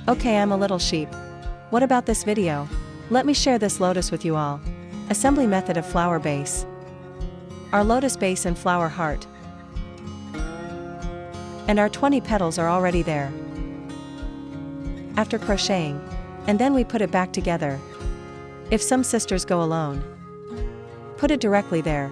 Okay, I'm a little sheep. What about this video? Let me share this lotus with you all. Assembly method of flower base. Our lotus base and flower heart. And our 20 petals are already there. After crocheting. And then we put it back together. If some sisters go alone, put it directly there.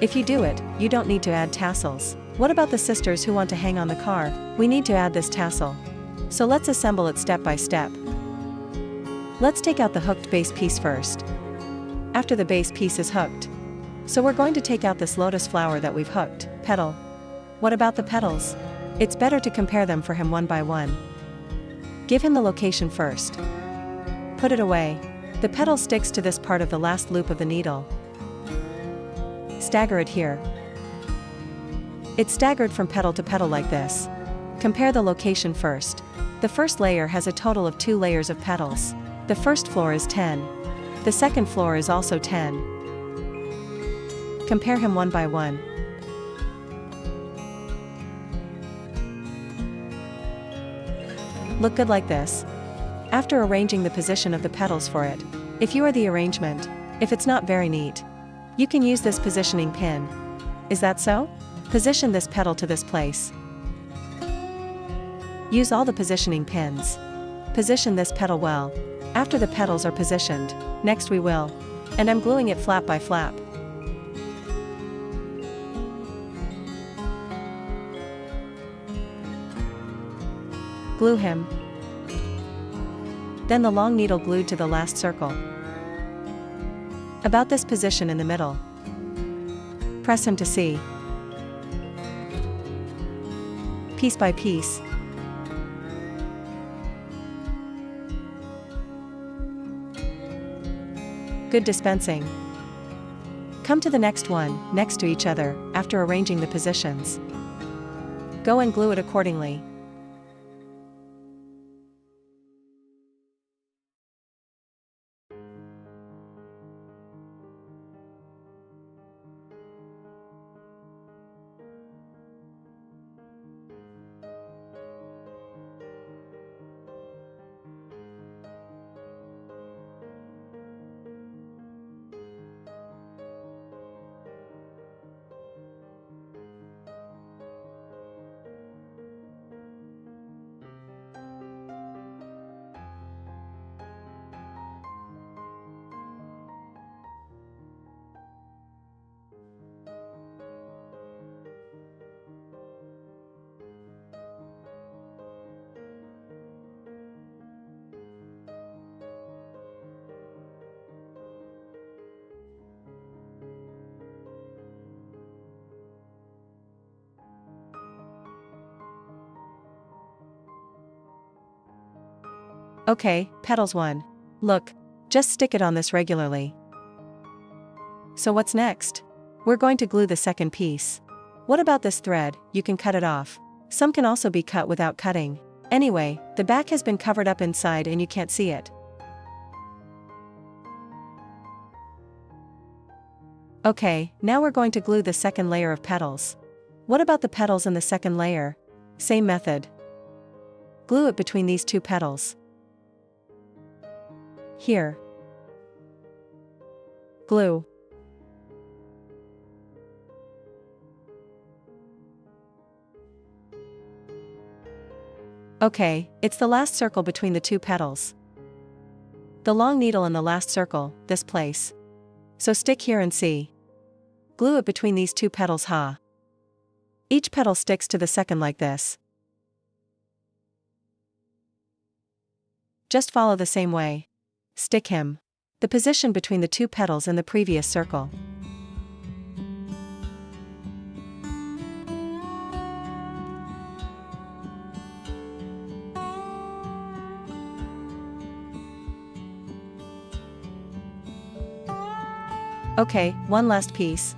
If you do it, you don't need to add tassels. What about the sisters who want to hang on the car? We need to add this tassel. So let's assemble it step by step. Let's take out the hooked base piece first. After the base piece is hooked. So we're going to take out this lotus flower that we've hooked. Petal. What about the petals? It's better to compare them for him one by one. Give him the location first. Put it away. The petal sticks to this part of the last loop of the needle. Stagger it here. It's staggered from petal to petal like this. Compare the location first. The first layer has a total of 2 layers of petals. The first floor is 10. The second floor is also 10. Compare him one by one. Look good like this. After arranging the position of the petals for it, if you are the arrangement, if it's not very neat, you can use this positioning pin. Is that so? Position this petal to this place. Use all the positioning pins. Position this petal well. After the petals are positioned, next we will. And I'm gluing it flap by flap. Glue him. Then the long needle glued to the last circle. About this position in the middle. Press him to see. Piece by piece. Good dispensing. Come to the next one, next to each other, after arranging the positions. Go and glue it accordingly. Okay, petals 1. Look, just stick it on this regularly. So what's next? We're going to glue the second piece. What about this thread? You can cut it off. Some can also be cut without cutting. Anyway, the back has been covered up inside and you can't see it. Okay, now we're going to glue the second layer of petals. What about the petals in the second layer? Same method. Glue it between these 2 petals. Here. Glue. Okay, it's the last circle between the 2 petals. The long needle in the last circle, this place. So stick here and see. Glue it between these 2 petals, ha. Each petal sticks to the second like this. Just follow the same way. Stick him. The position between the 2 petals in the previous circle. Okay, one last piece.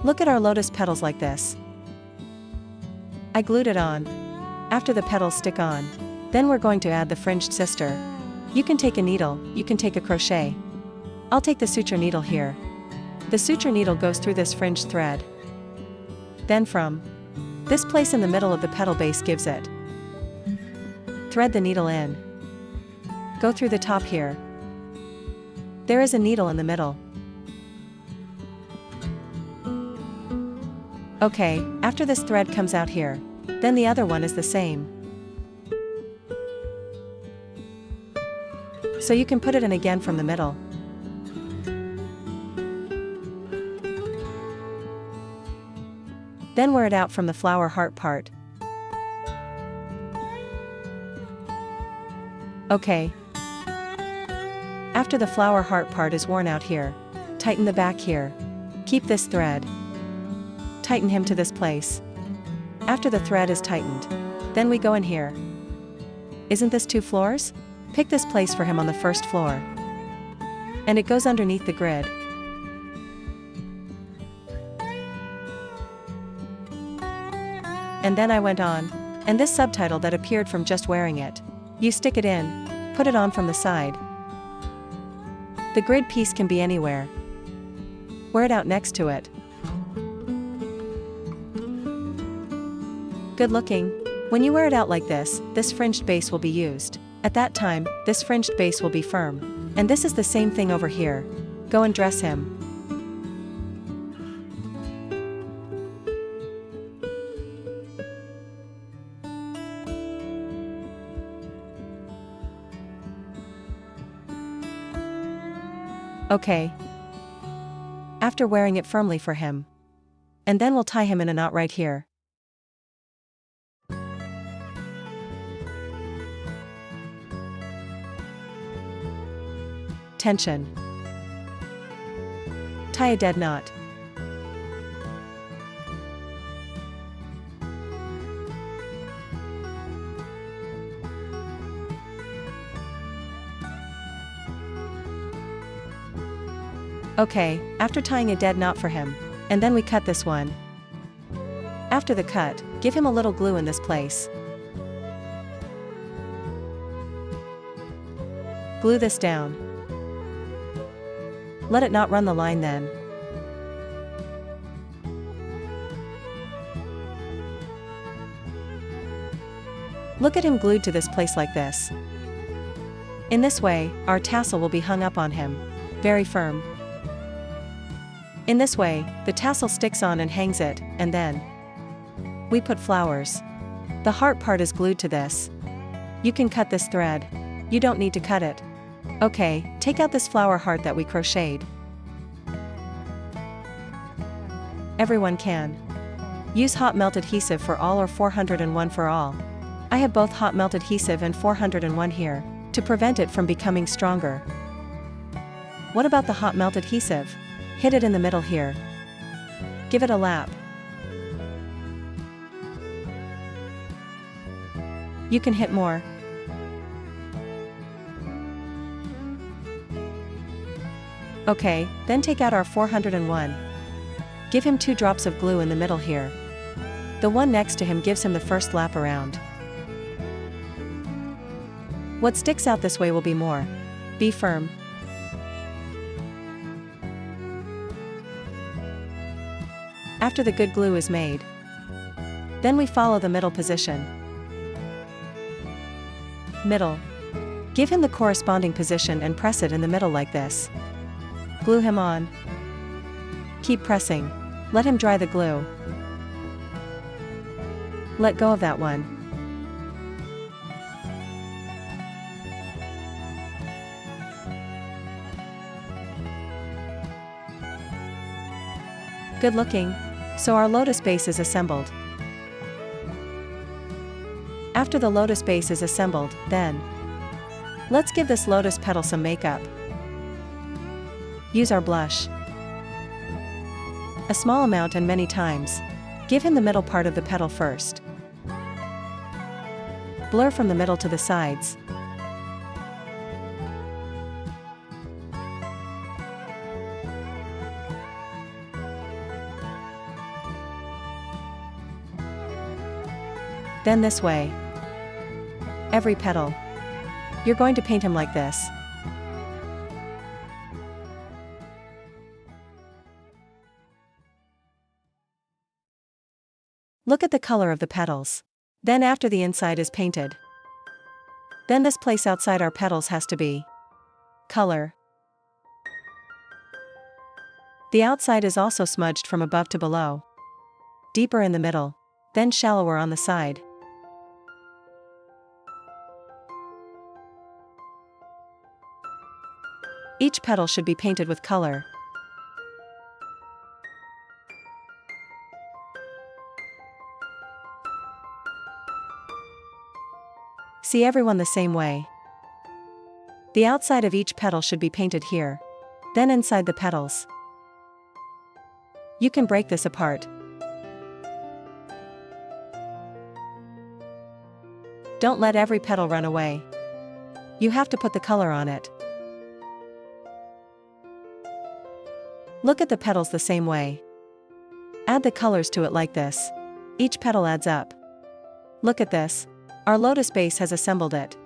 Look at our lotus petals like this. I glued it on. After the petals stick on, then we're going to add the fringed sister. You can take a needle, you can take a crochet. I'll take the suture needle here. The suture needle goes through this fringed thread. Then from This place in the middle of the petal base gives it. Thread the needle in. Go through the top here. There is a needle in the middle. Okay, after this thread comes out here, then the other one is the same. So you can put it in again from the middle. Then wear it out from the flower heart part. Okay. After the flower heart part is worn out here, tighten the back here. Keep this thread. Tighten him to this place. After the thread is tightened, then we go in here. Isn't this 2 floors? Pick this place for him on the first floor. And it goes underneath the grid. And then I went on, and this subtitle that appeared from just wearing it. You stick it in, put it on from the side. The grid piece can be anywhere. Wear it out next to it. Good looking. When you wear it out like this fringed base will be used. At that time, this fringed base will be firm. And this is the same thing over here. Go and dress him. Okay. After wearing it firmly for him. And then we'll tie him in a knot right here. Tension. Tie a dead knot. Okay, after tying a dead knot for him, and then we cut this one. After the cut, give him a little glue in this place. Glue this down. Let it not run the line then. Look at him glued to this place like this. In this way, our tassel will be hung up on him. Very firm. In this way, the tassel sticks on and hangs it, and then we put flowers. The heart part is glued to this. You can cut this thread. You don't need to cut it. Okay, take out this flower heart that we crocheted. Everyone can. Use hot melt adhesive for all or 401 for all. I have both hot melt adhesive and 401 here, to prevent it from becoming stronger. What about the hot melt adhesive? Hit it in the middle here. Give it a lap. You can hit more. Okay, then take out our 401. Give him 2 drops of glue in the middle here. The one next to him gives him the first lap around. What sticks out this way will be more. Be firm. After the good glue is made, then we follow the middle position. Middle. Give him the corresponding position and press it in the middle like this. Glue him on. Keep pressing. Let him dry the glue. Let go of that one. Good looking. So our lotus base is assembled. After the lotus base is assembled, then let's give this lotus petal some makeup. Use our blush. A small amount and many times. Give him the middle part of the petal first. Blur from the middle to the sides. Then this way. Every petal. You're going to paint him like this. Look at the color of the petals. Then after the inside is painted. Then this place outside our petals has to be color. The outside is also smudged from above to below. Deeper in the middle, then shallower on the side. Each petal should be painted with color. See everyone the same way. The outside of each petal should be painted here. Then inside the petals. You can break this apart. Don't let every petal run away. You have to put the color on it. Look at the petals the same way. Add the colors to it like this. Each petal adds up. Look at this. Our lotus base has assembled it.